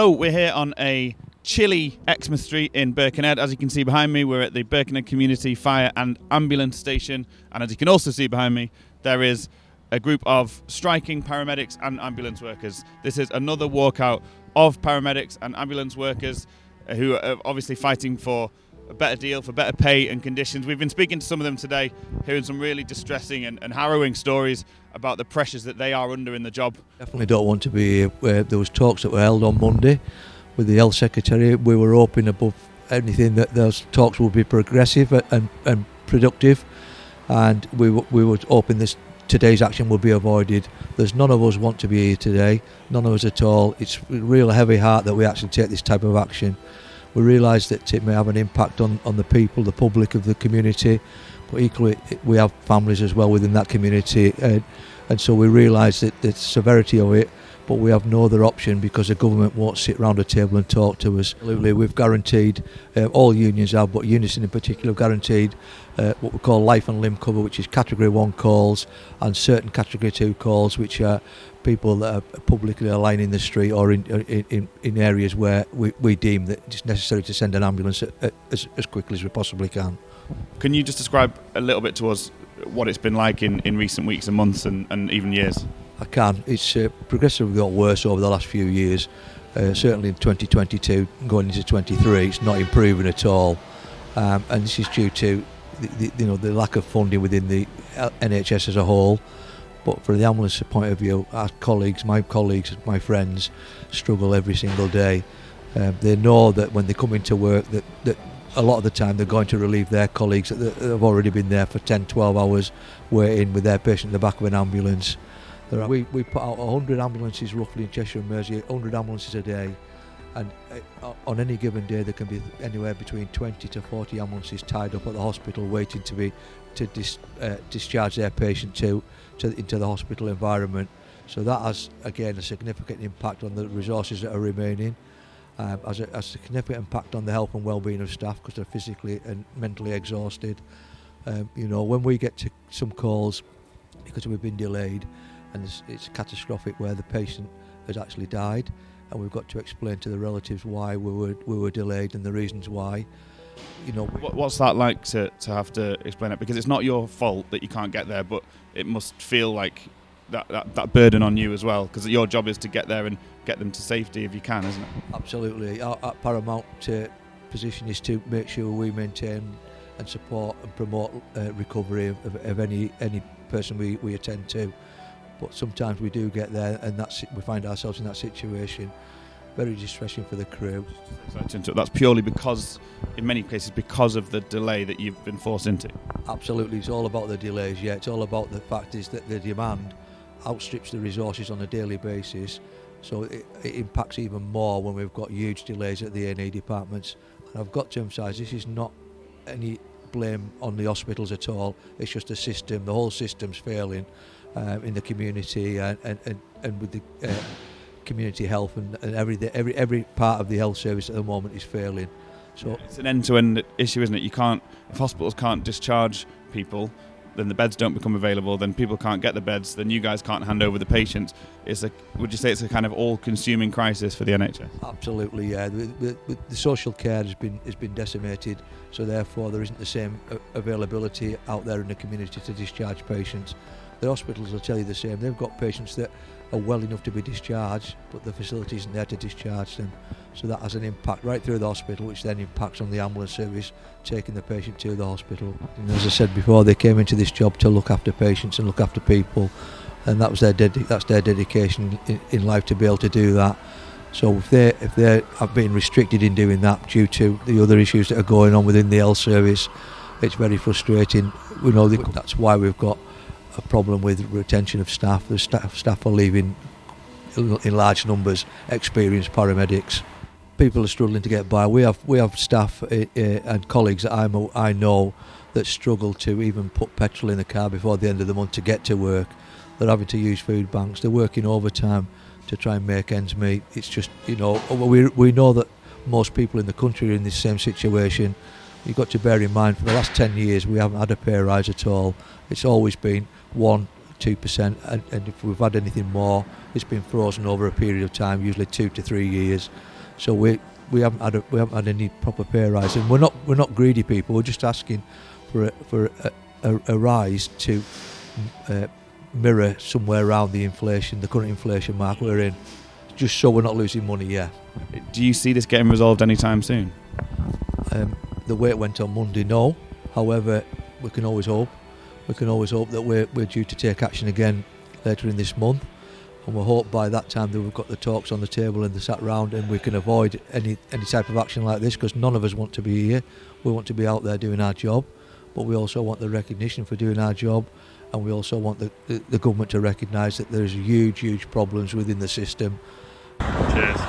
Hello, we're here on a chilly Exmouth Street in Birkenhead. As you can see behind me, we're at the Birkenhead Community Fire and Ambulance Station, and as you can also see behind me, there is a group of striking paramedics and ambulance workers. This is another walkout of paramedics and ambulance workers who are obviously fighting for a better deal, for better pay and conditions. We've been speaking to some of them today, hearing some really distressing and harrowing stories about the pressures that they are under in the job. Definitely don't want to be where there was talks that were held on Monday with the Health Secretary. We were hoping above anything that those talks would be progressive and productive, and we were hoping today's action would be avoided. There's none of us want to be here today, none of us at all. It's a real heavy heart that we actually take this type of action. We realise that it may have an impact on the people, the public of the community, but equally we have families as well within that community, and so we realise that the severity of it, but we have no other option because the government won't sit round a table and talk to us. Absolutely, we've guaranteed, all unions have, but Unison in particular have guaranteed what we call life and limb cover, which is Category 1 calls and certain Category 2 calls, which are people that are publicly lying in the street or in areas where we deem that it's necessary to send an ambulance as quickly as we possibly can. Can you just describe a little bit to us what it's been like in recent weeks and months and even years? I can. It's progressively got worse over the last few years. Certainly in 2022, going into 23, it's not improving at all, and this is due to the lack of funding within the NHS as a whole. But from the ambulance point of view, our colleagues, my friends, struggle every single day. They know that when they come into work, that a lot of the time they're going to relieve their colleagues that have already been there for 10, 12 hours waiting with their patient in the back of an ambulance. We put out 100 ambulances roughly in Cheshire and Mersey, 100 ambulances a day, and on any given day there can be anywhere between 20 to 40 ambulances tied up at the hospital waiting to discharge their patient into the hospital environment. So that has again a significant impact on the resources that are remaining, has a significant impact on the health and well-being of staff because they're physically and mentally exhausted. When we get to some calls because we've been delayed and it's catastrophic where the patient has actually died, and we've got to explain to the relatives why we were delayed and the reasons why. What's that like to have to explain it? Because it's not your fault that you can't get there, but it must feel like that burden on you as well, because your job is to get there and get them to safety if you can, isn't it? Absolutely. Our paramount position is to make sure we maintain and support and promote recovery of any person we attend to. But sometimes we do get there and we find ourselves in that situation. Very distressing for the crew. That's purely because, in many cases, because of the delay that you've been forced into? Absolutely, it's all about the delays, yeah. It's all about the fact is that the demand outstrips the resources on a daily basis, so it impacts even more when we've got huge delays at the A&E departments. And I've got to emphasise, this is not any blame on the hospitals at all, it's just a system, the whole system's failing in the community and with the community health and every part of the health service at the moment is failing. So it's an end-to-end issue, isn't it? If hospitals can't discharge people, then the beds don't become available, then people can't get the beds, then you guys can't hand over the patients. Would you say it's a kind of all-consuming crisis for the NHS? Absolutely, yeah. The social care has been decimated, so therefore there isn't the same availability out there in the community to discharge patients. The hospitals will tell you the same. They've got patients that are well enough to be discharged, but the facility isn't there to discharge them. So that has an impact right through the hospital, which then impacts on the ambulance service taking the patient to the hospital. And as I said before, they came into this job to look after patients and look after people, and that's their dedication in life to be able to do that. So if they have been restricted in doing that due to the other issues that are going on within the health service, it's very frustrating. We know that's why we've got a problem with retention of staff. The staff are leaving in large numbers, experienced paramedics. People are struggling to get by. We have staff and colleagues that I know that struggle to even put petrol in the car before the end of the month to get to work. They're having to use food banks. They're working overtime to try and make ends meet. It's just, we know that most people in the country are in this same situation. You've got to bear in mind, for the last 10 years we haven't had a pay rise at all. It's always been 1-2%, and if we've had anything more, it's been frozen over a period of time, usually 2 to 3 years. So we haven't had any proper pay rise, and we're not greedy people. We're just asking for a rise to mirror somewhere around the current inflation mark we're in, just so we're not losing money. Yeah. Do you see this getting resolved anytime soon? The way it went on Monday, no. However, we can always hope. We can always hope that we're due to take action again later in this month, and we hope by that time that we've got the talks on the table and the sat round, and we can avoid any type of action like this, because none of us want to be here. We want to be out there doing our job, but we also want the recognition for doing our job, and we also want the government to recognise that there's huge problems within the system. Cheers.